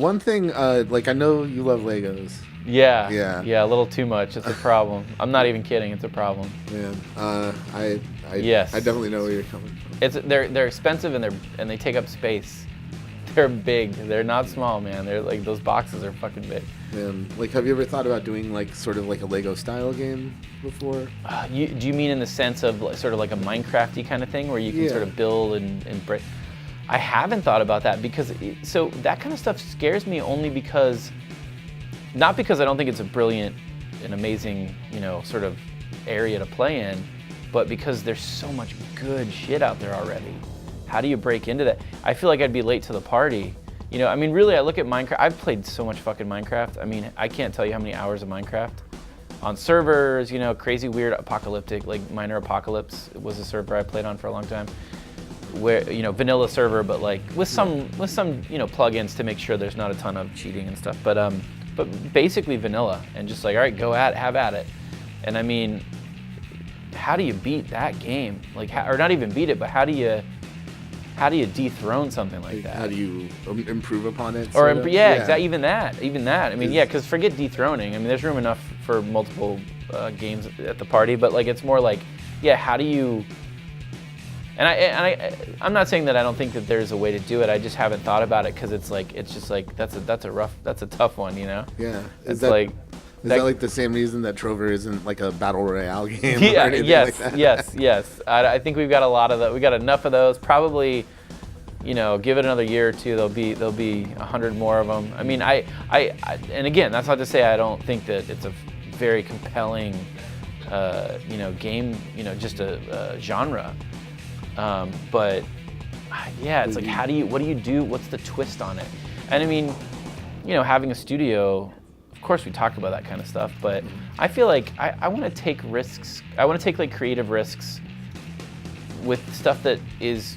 one thing, like I know you love Legos. Yeah, a little too much. It's a problem. I'm not even kidding. It's a problem. Man, I Yes. I definitely know where you're coming from. They're expensive and they take up space. They're big. They're not small, man. They're like those boxes are fucking big. Man, like, have you ever thought about doing like sort of like a Lego style game before? Do you mean in the sense of sort of like a Minecraft-y kind of thing where you can sort of build and break? I haven't thought about that because so that kind of stuff scares me only because, not because I don't think it's a brilliant and amazing, sort of area to play in, but because there's so much good shit out there already. How do you break into that? I feel like I'd be late to the party. I mean, really, I look at Minecraft. I've played so much fucking Minecraft. I mean, I can't tell you how many hours of Minecraft. On servers, crazy, weird, apocalyptic, like Minor Apocalypse was a server I played on for a long time. Where, vanilla server, but like with some plugins to make sure there's not a ton of cheating and stuff. But basically vanilla and just like, all right, have at it. And I mean, how do you beat that game? Like, or not even beat it, but how do you dethrone something like that? How do you improve upon it? Or exactly, even that. I mean, because forget dethroning. I mean, there's room enough for multiple games at the party, but like it's more like, how do you? And I'm not saying that I don't think that there's a way to do it. I just haven't thought about it because it's just like that's a tough one, Yeah. Is that like the same reason that Trover isn't like a battle royale game? Yeah. Or anything like that? Yes. I think we've got a lot of that. We got enough of those. Probably, give it another year or two. There'll be 100 more of them. I mean, I and again, that's not to say I don't think that it's a very compelling, game. Just a genre. But it's like, what do you do? What's the twist on it? And I mean, having a studio, of course we talk about that kind of stuff, but I feel like I want to take risks. I want to take like creative risks with stuff that is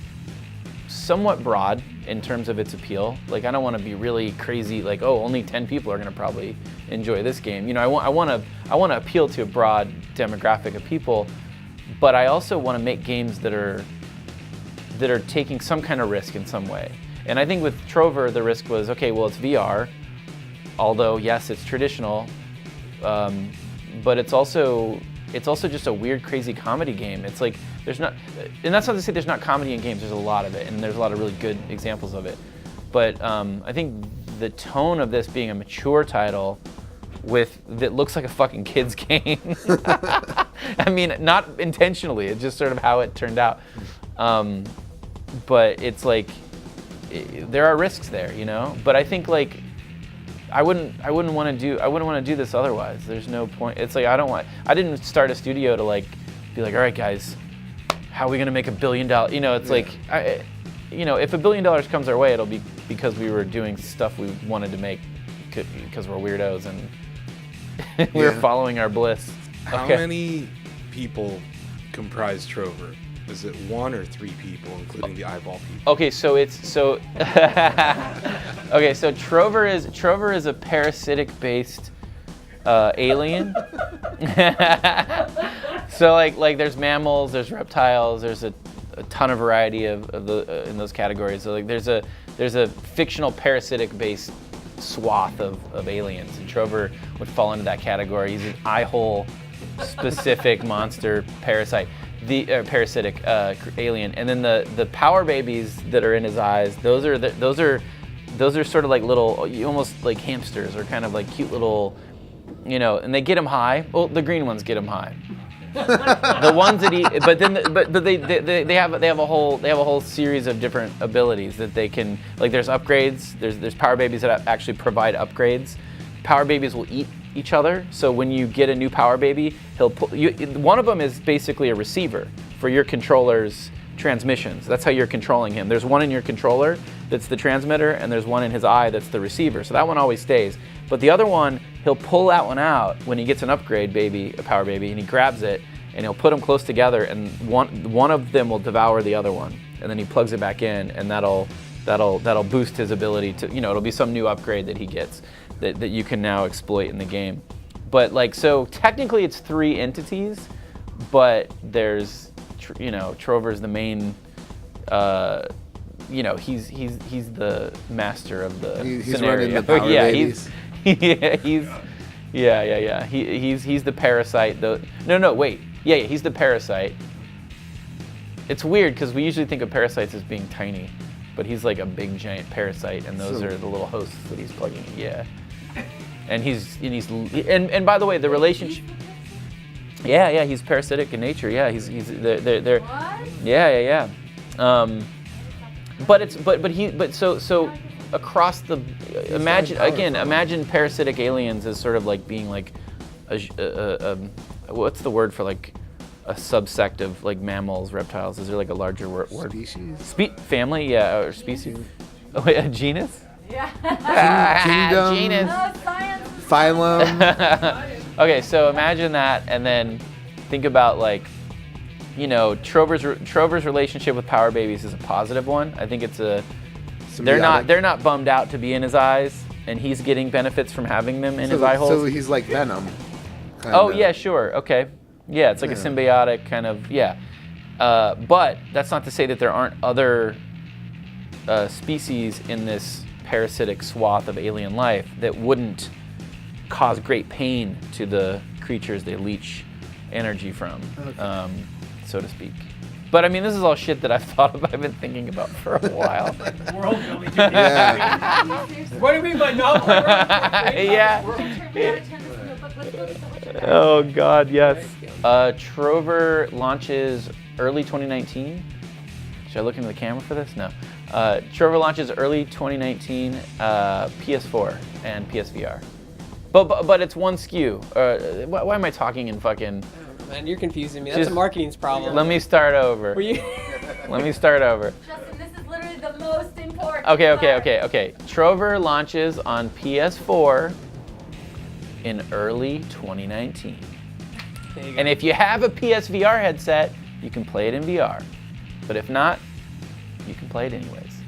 somewhat broad in terms of its appeal. Like I don't want to be really crazy, like, only 10 people are going to probably enjoy this game. I want to appeal to a broad demographic of people, but I also want to make games that are taking some kind of risk in some way. And I think with Trover, the risk was, okay, well, it's VR, although yes, it's traditional, but it's also just a weird, crazy comedy game. It's like and that's not to say there's not comedy in games. There's a lot of it, and there's a lot of really good examples of it. But I think the tone of this being a mature title that looks like a fucking kid's game. I mean, not intentionally. It's just sort of how it turned out. But it's like there are risks there, But I think like I wouldn't want to do this otherwise. There's no point. It's like I didn't start a studio to like be like, all right, guys, how are we gonna make $1 billion? It's like if $1 billion comes our way, it'll be because we were doing stuff we wanted to make because we're weirdos and we were following our bliss. How many people comprise Trover? Is it 1 or 3 people, including the eyeball people? Okay, so Trover is a parasitic-based alien. So like there's mammals, there's reptiles, there's a ton of variety of the in those categories. So like there's a fictional parasitic-based swath of aliens, and Trover would fall into that category. He's an eye-hole specific monster parasite. The parasitic alien, and then the power babies that are in his eyes. Those are sort of like little, almost like hamsters, or kind of like cute little, and they get him high. Well, the green ones get him high. The ones that they have a whole series of different abilities that they can, like there's upgrades. There's power babies that actually provide upgrades. Power babies will eat each other. So when you get a new power baby, he'll pull you. One of them is basically a receiver for your controller's transmissions. That's how you're controlling him. There's one in your controller that's the transmitter, and there's one in his eye that's the receiver. So that one always stays. But the other one, he'll pull that one out when he gets an upgrade baby, a power baby, and he grabs it, and he'll put them close together, and one of them will devour the other one, and then he plugs it back in, and that'll boost his ability to, it'll be some new upgrade that he gets that you can now exploit in the game. But like, so technically it's 3 entities, but there's, Trover's the main he's the master of the He's scenario. running the power yeah, babies. He's the parasite. He's the parasite. It's weird because we usually think of parasites as being tiny, but he's like a big giant parasite, and those are the little hosts that he's plugging in. Yeah, and by the way, the relationship. Yeah, he's parasitic in nature. Yeah, he's they're What? Yeah. So across the imagine parasitic aliens as sort of like being like what's the word for like a subsect of like mammals, reptiles? Is there like a larger word? Species. Family, yeah, or species. Oh, wait, a genus? Yeah. Kingdom. Genus. No, science. Phylum. Okay, so imagine that, and then think about like, Trover's relationship with Power Babies is a positive one. I think it's they're not bummed out to be in his eyes, and he's getting benefits from having them in his eye holes. So he's like Venom. Oh yeah, sure, okay, yeah, it's like a symbiotic kind of but that's not to say that there aren't other species in this parasitic swath of alien life that wouldn't cause great pain to the creatures they leech energy from, so to speak. But I mean, this is all shit that I've been thinking about for a while. World building. Yeah. What do you mean by novel? Yeah. Oh God, yes. Trover launches early 2019. Should I look into the camera for this? No. Trover launches early 2019, PS4 and PSVR. But it's one SKU. Why am I talking in fucking? Man, you're confusing me. That's a marketing's problem. Let me start over. Let me start over. Justin, this is literally the most important. Okay. Trover launches on PS4 in early 2019. And if you have a PSVR headset, you can play it in VR. But if not, you can play it anyways.